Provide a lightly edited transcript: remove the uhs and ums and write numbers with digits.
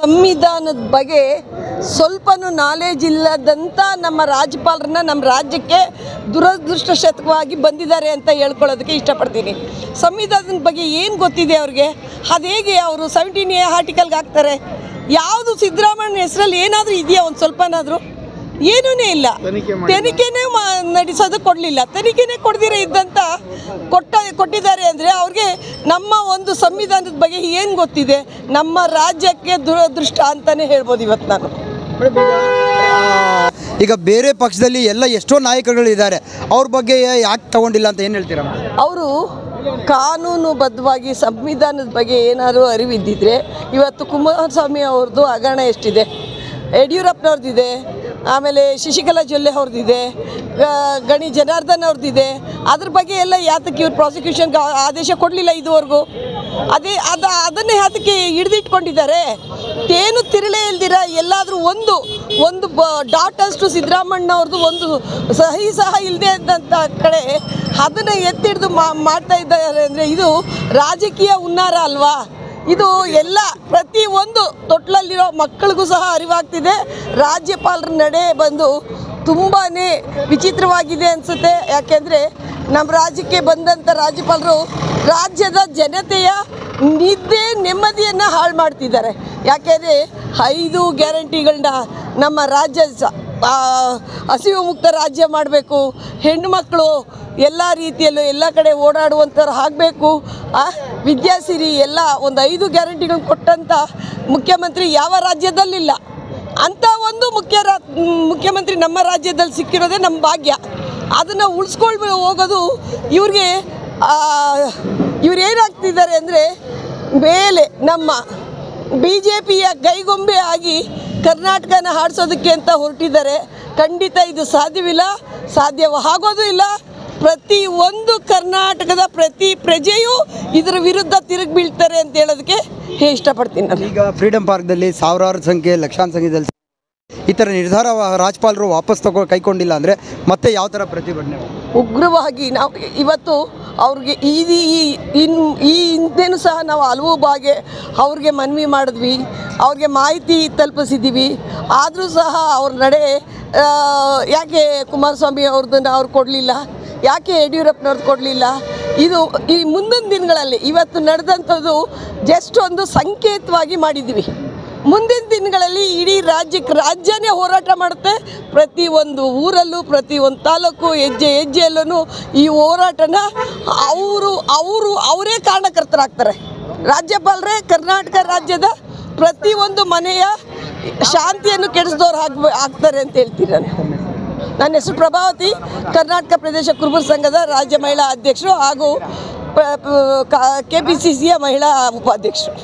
ಸಂವಿಧಾನದ ಬಗ್ಗೆ ಸ್ವಲ್ಪನೂ ನಾಲೆಜ್ ಇಲ್ಲದಂಥ ನಮ್ಮ ರಾಜ್ಯಪಾಲರನ್ನ ನಮ್ಮ ರಾಜ್ಯಕ್ಕೆ ದುರದೃಷ್ಟಶತಕವಾಗಿ ಬಂದಿದ್ದಾರೆ ಅಂತ ಹೇಳ್ಕೊಳ್ಳೋದಕ್ಕೆ ಇಷ್ಟಪಡ್ತೀನಿ. ಸಂವಿಧಾನದ ಬಗ್ಗೆ ಏನು ಗೊತ್ತಿದೆ ಅವ್ರಿಗೆ? ಅದು ಹೇಗೆ ಅವರು 17A ಆರ್ಟಿಕಲ್ಗೆ ಹಾಕ್ತಾರೆ? ಯಾವುದು ಸಿದ್ದರಾಮಯ್ಯನ ಹೆಸರಲ್ಲಿ ಏನಾದರೂ ಇದೆಯಾ? ಒಂದು ಸ್ವಲ್ಪನಾದರೂ ಏನೂ ಇಲ್ಲ. ತನಿಖೆನೇ ನಡೆಸೋದಕ್ಕೆ ಕೊಡಲಿಲ್ಲ. ತನಿಖೆನೇ ಕೊಡ್ದಿರ ಇದ್ದಂಥ ಕೊಟ್ಟಿದ್ದಾರೆ ಅಂದರೆ ಅವ್ರಿಗೆ ನಮ್ಮ ಒಂದು ಸಂವಿಧಾನದ ಬಗ್ಗೆ ಏನು ಗೊತ್ತಿದೆ? ನಮ್ಮ ರಾಜ್ಯಕ್ಕೆ ದುರದೃಷ್ಟ ಅಂತಲೇ ಹೇಳ್ಬೋದು ಇವತ್ತು ನಾನು. ಈಗ ಬೇರೆ ಪಕ್ಷದಲ್ಲಿ ಎಲ್ಲ ಎಷ್ಟೋ ನಾಯಕರುಗಳಿದ್ದಾರೆ, ಅವ್ರ ಬಗ್ಗೆ ಯಾಕೆ ತಗೊಂಡಿಲ್ಲ ಅಂತ ಏನು ಹೇಳ್ತೀರಾ? ಅವರು ಕಾನೂನುಬದ್ಧವಾಗಿ ಸಂವಿಧಾನದ ಬಗ್ಗೆ ಏನಾದರೂ ಅರಿವಿದ್ದಿದ್ರೆ ಇವತ್ತು ಕುಮಾರಸ್ವಾಮಿ ಅವ್ರದ್ದು ಹಗರಣ ಎಷ್ಟಿದೆ, ಯಡಿಯೂರಪ್ಪನವ್ರದ್ದಿದೆ, ಆಮೇಲೆ ಶಶಿಕಲಾ ಜೊಲ್ಲೆ ಅವ್ರದ್ದಿದೆ, ಗಣಿ ಜನಾರ್ದನ್ ಅವ್ರದ್ದಿದೆ. ಅದ್ರ ಬಗ್ಗೆ ಎಲ್ಲ ಯಾತಕ್ಕೆ ಇವ್ರು ಪ್ರಾಸಿಕ್ಯೂಷನ್ಗೆ ಆದೇಶ ಕೊಡಲಿಲ್ಲ ಇದುವರೆಗೂ? ಅದನ್ನೇ ಯಾತಕ್ಕೆ ಹಿಡಿದಿಟ್ಕೊಂಡಿದ್ದಾರೆ? ಏನು ತಿರುಳೇ ಇಲ್ದಿರ ಎಲ್ಲಾದರೂ ಒಂದು ಡಾಟಷ್ಟು ಸಿದ್ದರಾಮಣ್ಣವ್ರದ್ದು ಒಂದು ಸಹ ಇಲ್ಲದೆ ಇದ್ದಂಥ ಕಡೆ ಅದನ್ನು ಎತ್ತಿಡಿದು ಮಾಡ್ತಾ ಇದ್ದಾರೆ ಅಂದರೆ ಇದು ರಾಜಕೀಯ ಹುನ್ನಾರ ಅಲ್ವಾ? ಇದು ಎಲ್ಲ ಪ್ರತಿಯೊಂದು ತೊಟ್ಲಲ್ಲಿರೋ ಮಕ್ಕಳಿಗೂ ಸಹ ಅರಿವಾಗ್ತಿದೆ. ರಾಜ್ಯಪಾಲರ ನಡೆ ಬಂದು ತುಂಬಾ ವಿಚಿತ್ರವಾಗಿದೆ ಅನಿಸುತ್ತೆ. ಯಾಕೆಂದರೆ ನಮ್ಮ ರಾಜ್ಯಕ್ಕೆ ಬಂದಂಥ ರಾಜ್ಯಪಾಲರು ರಾಜ್ಯದ ಜನತೆಯ ನಿದ್ದೆ ನೆಮ್ಮದಿಯನ್ನು ಹಾಳು ಮಾಡ್ತಿದ್ದಾರೆ. ಯಾಕೆಂದರೆ 5 ಗ್ಯಾರಂಟಿಗಳನ್ನ ನಮ್ಮ ರಾಜ್ಯ ಹಸಿವು ಮುಕ್ತ ರಾಜ್ಯ ಮಾಡಬೇಕು, ಹೆಣ್ಣುಮಕ್ಕಳು ಎಲ್ಲ ರೀತಿಯಲ್ಲೂ ಎಲ್ಲ ಕಡೆ ಓಡಾಡುವಂಥವ್ರು ಆಗಬೇಕು, ವಿದ್ಯಾಸಿರಿ ಎಲ್ಲ ಒಂದು 5 ಗ್ಯಾರಂಟಿಗಳನ್ನ ಕೊಟ್ಟಂಥ ಮುಖ್ಯಮಂತ್ರಿ ಯಾವ ರಾಜ್ಯದಲ್ಲಿಲ್ಲ. ಅಂಥ ಒಂದು ಮುಖ್ಯಮಂತ್ರಿ ನಮ್ಮ ರಾಜ್ಯದಲ್ಲಿ ಸಿಕ್ಕಿರೋದೇ ನಮ್ಮ ಭಾಗ್ಯ. ಅದನ್ನು ಉಳಿಸ್ಕೊಂಡು ಹೋಗೋದು ಇವ್ರು ಏನಾಗ್ತಿದ್ದಾರೆ ಅಂದರೆ ಮೇಲೆ ನಮ್ಮ BJPಯ ಕೈಗೊಂಬೆ ಆಗಿ ಕರ್ನಾಟಕನ ಆಡಿಸೋದಕ್ಕೆ ಅಂತ ಹೊರಟಿದ್ದಾರೆ. ಖಂಡಿತ ಇದು ಸಾಧ್ಯವಿಲ್ಲ, ಸಾಧ್ಯವಾಗೋದು ಇಲ್ಲ. ಪ್ರತಿಯೊಂದು ಕರ್ನಾಟಕದ ಪ್ರತಿ ಪ್ರಜೆಯೂ ಇದರ ವಿರುದ್ಧ ತಿರುಗಿ ಬೀಳ್ತಾರೆ ಅಂತ ಹೇಳೋದಕ್ಕೆ ಇಷ್ಟಪಡ್ತೀನಿ ನಾನು. ಈಗ ಫ್ರೀಡಮ್ ಪಾರ್ಕ್ದಲ್ಲಿ ಸಾವಿರಾರು ಸಂಖ್ಯೆ ಲಕ್ಷಾಂತರ ಸಂಖ್ಯೆಯಲ್ಲಿ ಈ ಥರ ನಿರ್ಧಾರ ರಾಜ್ಯಪಾಲರು ವಾಪಸ್ ಕೈಗೊಂಡಿಲ್ಲ ಅಂದರೆ ಮತ್ತೆ ಯಾವ ಥರ ಪ್ರತಿಭಟನೆ? ಉಗ್ರವಾಗಿ ನಾವು ಇವತ್ತು ಅವ್ರಿಗೆ ಈ ಹಿಂದೆನೂ ಸಹ ನಾವು ಹಲವು ಬಾಗೆ ಅವ್ರಿಗೆ ಮನವಿ ಮಾಡಿದ್ವಿ, ಅವ್ರಿಗೆ ಮಾಹಿತಿ ತಲುಪಿಸಿದ್ದೀವಿ. ಆದರೂ ಸಹ ಅವ್ರ ನಡೆ ಯಾಕೆ ಕುಮಾರಸ್ವಾಮಿ ಅವ್ರದ್ದನ್ನು ಅವ್ರು ಕೊಡಲಿಲ್ಲ, ಯಾಕೆ ಯಡಿಯೂರಪ್ಪನವ್ರದ್ದು ಕೊಡಲಿಲ್ಲ? ಇದು ಈ ಮುಂದಿನ ದಿನಗಳಲ್ಲಿ ಇವತ್ತು ನಡೆದಂಥದ್ದು ಜಸ್ಟ್ ಒಂದು ಸಂಕೇತವಾಗಿ ಮಾಡಿದ್ದೀವಿ. ಮುಂದಿನ ದಿನಗಳಲ್ಲಿ ಇಡೀ ರಾಜ್ಯನೇ ಹೋರಾಟ ಮಾಡುತ್ತೆ. ಪ್ರತಿಯೊಂದು ಊರಲ್ಲೂ ಪ್ರತಿಯೊಂದು ತಾಲೂಕು ಹೆಜ್ಜೆಯಲ್ಲೂ ಈ ಹೋರಾಟನ ಅವರೇ ಕಾರಣಕರ್ತರಾಗ್ತಾರೆ. ರಾಜ್ಯಪಾಲರೇ ಕರ್ನಾಟಕ ರಾಜ್ಯದ ಪ್ರತಿಯೊಂದು ಮನೆಯ ಶಾಂತಿಯನ್ನು ಕೆಡಿಸಿದವ್ರು ಆಗ್ತಾರೆ ಅಂತ ಹೇಳ್ತೀನಿ ನಾನು. ನನ್ನ ಹೆಸರು ಪ್ರಭಾವತಿ, ಕರ್ನಾಟಕ ಪ್ರದೇಶ ಕುರುಬರ ಸಂಘದ ರಾಜ್ಯ ಮಹಿಳಾ ಅಧ್ಯಕ್ಷರು ಹಾಗೂ KPCCಯ ಮಹಿಳಾ ಉಪಾಧ್ಯಕ್ಷರು.